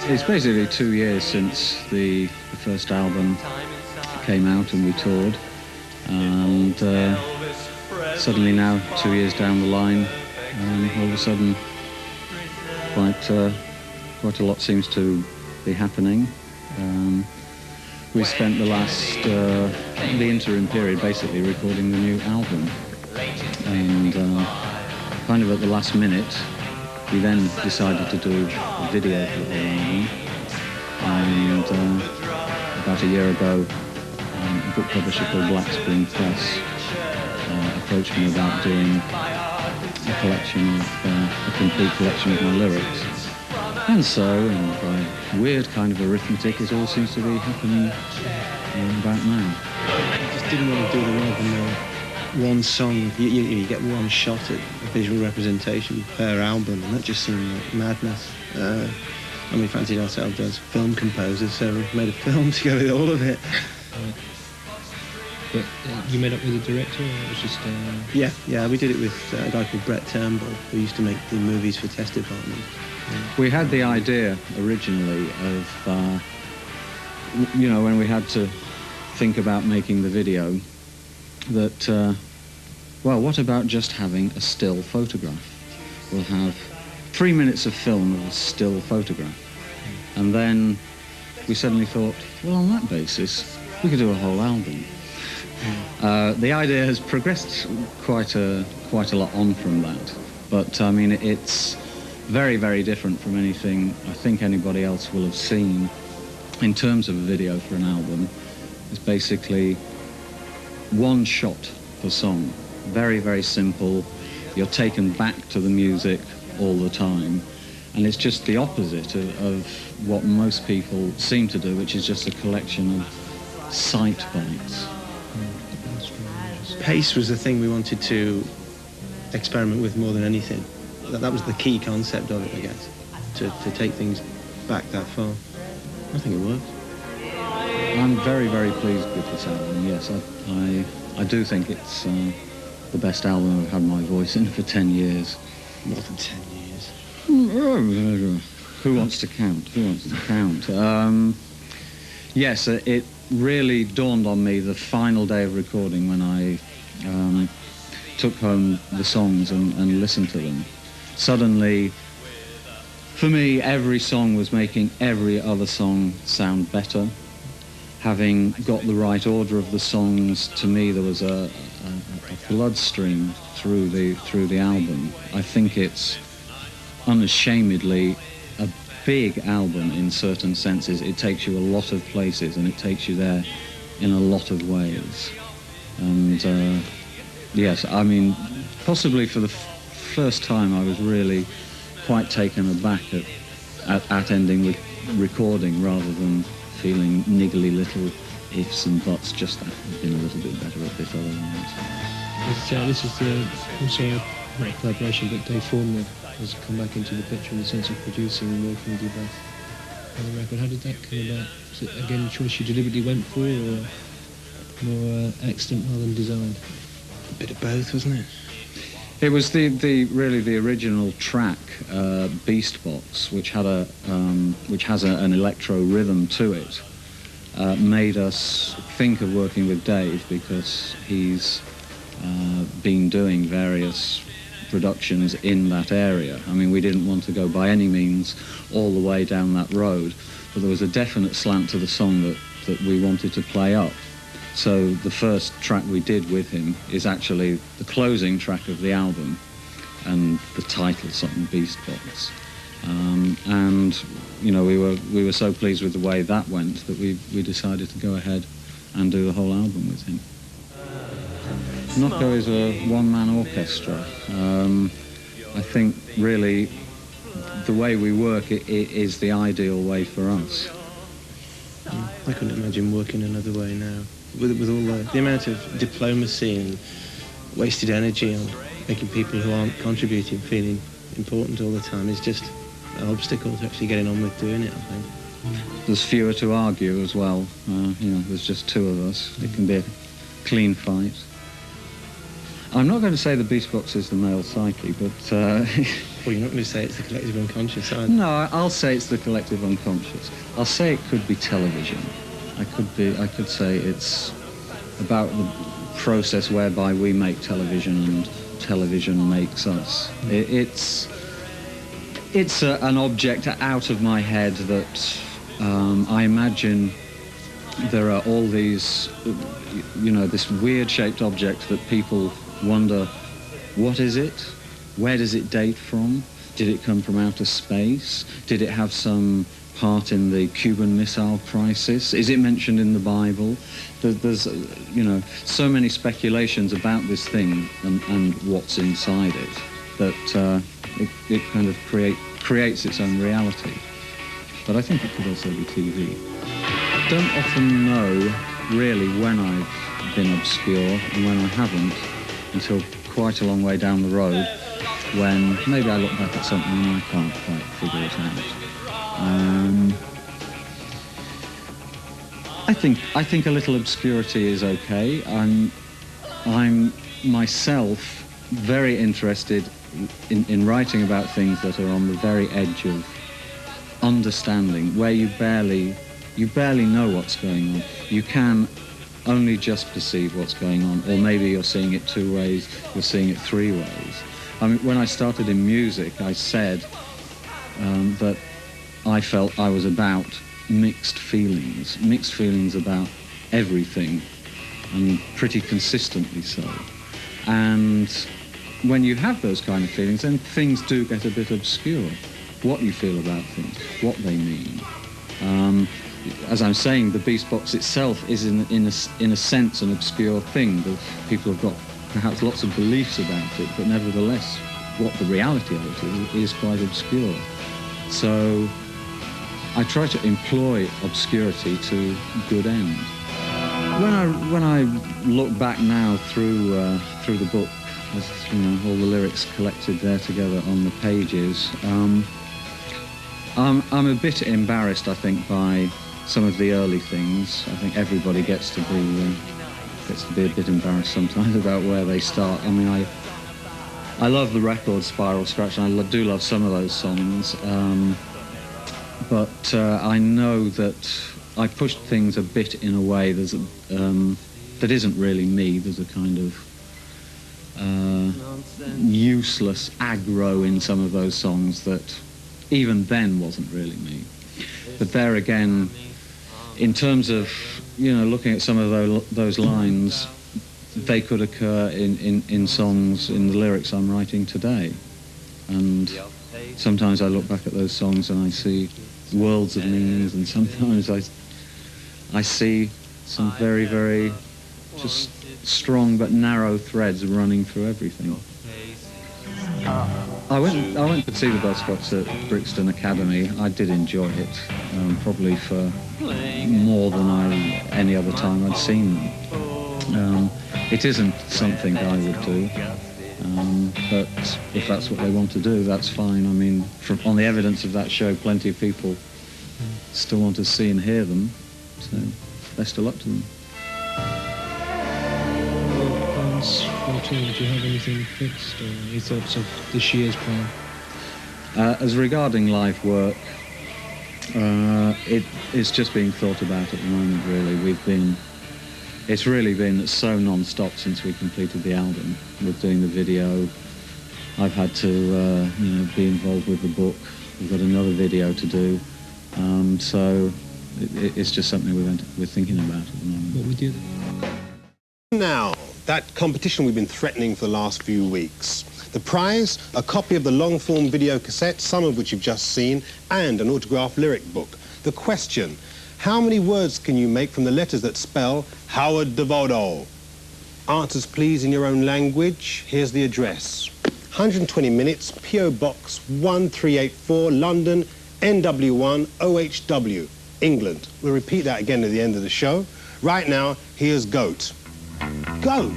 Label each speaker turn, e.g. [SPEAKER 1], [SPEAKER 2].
[SPEAKER 1] It's basically 2 years since the first album came out and we toured, and suddenly now, 2 years down the line, all of a sudden quite a lot seems to be happening. We spent the last, the interim period basically recording the new album, and kind of at the last minute we then decided to do a video for the album, and about a year ago a book publisher called Black Spring Press approached me about doing a collection of, a complete collection of my lyrics. And so, by weird kind of arithmetic, it all seems to be happening about now.
[SPEAKER 2] I just didn't want to do the album one song. You get one shot at a visual representation per album, and that just seemed like madness. And we fancied ourselves as film composers, so we made a film to go with all of it.
[SPEAKER 3] But you made up with a director, or it was just...
[SPEAKER 2] Yeah, we did it with a guy called Brett Turnbull, who used to make the movies for Test Department. Yeah.
[SPEAKER 1] We had the idea originally of, you know, when we had to think about making the video, that, well, what about just having a still photograph? We'll have 3 minutes of film of a still photograph. And then we suddenly thought, well, on that basis, we could do a whole album. The idea has progressed quite a lot on from that, but I mean it's very, very different from anything I think anybody else will have seen in terms of a video for an album. It's basically one shot per song, very, very simple. You're taken back to the music all the time, and it's just the opposite of what most people seem to do, which is just a collection of sight bites.
[SPEAKER 2] Pace was the thing we wanted to experiment with more than anything. That was the key concept of it, I guess, to take things back that far. I think it worked.
[SPEAKER 1] I'm very, very pleased with this album, yes. I do think it's the best album I've had my voice in for 10 years.
[SPEAKER 2] More than 10 years.
[SPEAKER 1] Who wants to count? Who wants to count? Yes, it really dawned on me the final day of recording when I took home the songs and listened to them. Suddenly, for me, every song was making every other song sound better. Having got the right order of the songs, to me there was a bloodstream through the album. I think it's unashamedly a big album in certain senses. It takes you a lot of places and it takes you there in a lot of ways. And yes, I mean, possibly for the first time I was really quite taken aback at ending with recording rather than feeling niggly little ifs and buts, just that I've been a little bit better at this other one.
[SPEAKER 3] This is also a collaboration, but Dave Formler has come back into the picture in the sense of producing and working with you both on the record. How did that come about? Was it, again, a choice you deliberately went for, or more accident rather than design?
[SPEAKER 2] A bit of both, wasn't it?
[SPEAKER 1] It was really the original track, Beast Box, which had an electro rhythm to it, made us think of working with Dave because he's been doing various productions in that area. I mean, we didn't want to go by any means all the way down that road, but there was a definite slant to the song that we wanted to play up. So the first track we did with him is actually the closing track of the album and the title song, Beast Box. And you know, we were so pleased with the way that went that we decided to go ahead and do the whole album with him. Noko is a one-man orchestra. I think really the way we work it is the ideal way for us.
[SPEAKER 2] I couldn't imagine working another way now. With all the amount of diplomacy and wasted energy on making people who aren't contributing feeling important all the time is just an obstacle to actually getting on with doing it, I think.
[SPEAKER 1] There's fewer to argue as well. You know, there's just two of us. It can be a clean fight. I'm not going to say the Beast Box is the male psyche, but
[SPEAKER 2] Well, you're not going to say it's the collective unconscious, are you?
[SPEAKER 1] No, I'll say it's the collective unconscious. I'll say it could be television. I could say it's about the process whereby we make television and television makes us. It's an object out of my head that I imagine there are all these, this weird-shaped object that people wonder, what is it? Where does it date from? Did it come from outer space? Did it have some part in the Cuban Missile Crisis? Is it mentioned in the Bible? There's so many speculations about this thing and what's inside it that it kind of creates its own reality. But I think it could also be TV. I don't often know really when I've been obscure and when I haven't until quite a long way down the road, when maybe I look back at something and I can't quite figure it out. I think a little obscurity is okay. I'm myself very interested in writing about things that are on the very edge of understanding, where you barely know what's going on. You can only just perceive what's going on, or maybe you're seeing it two ways, you're seeing it three ways. I mean, when I started in music, I said that I felt I was about mixed feelings about everything, and pretty consistently so. And when you have those kind of feelings, then things do get a bit obscure. What you feel about things, what they mean. As I'm saying, the Beast Box itself is in a sense an obscure thing. That people have got perhaps lots of beliefs about it, but nevertheless, what the reality of it is quite obscure. So I try to employ obscurity to good end. When I look back now through the book, as all the lyrics collected there together on the pages, I'm a bit embarrassed, I think, by some of the early things. I think everybody gets to be a bit embarrassed sometimes about where they start. I mean, I love the record Spiral Scratch, and I do love some of those songs, but I know that I pushed things a bit in a way that isn't really me. There's a kind of useless aggro in some of those songs that even then wasn't really me. But there again, in terms of looking at some of those lines, they could occur in songs, in the lyrics I'm writing today. And sometimes I look back at those songs and I see worlds of meanings, and sometimes I see some very, very just strong but narrow threads running through everything. I went to see the Buzzcocks at Brixton Academy. I did enjoy it, probably for more than any other time I'd seen them. It isn't something I would do, but if that's what they want to do, that's fine. I mean, on the evidence of that show, plenty of people still want to see and hear them, so best of luck to them. Do you have anything fixed, or any thoughts of this year's plan? As regarding live work, it's just being thought about at the moment, really. It's really been so non-stop since we completed the album. With doing the video, I've had to be involved with the book. We've got another video to do, so it's just something we're thinking about at the moment. What we do
[SPEAKER 4] now. That competition we've been threatening for the last few weeks. The prize, a copy of the long-form video cassette, some of which you've just seen, and an autographed lyric book. The question, how many words can you make from the letters that spell Howard Devoto? Answers, please, in your own language. Here's the address. 120 minutes, P.O. Box 1384, London, NW1 OHW, England. We'll repeat that again at the end of the show. Right now, here's Goat. Go!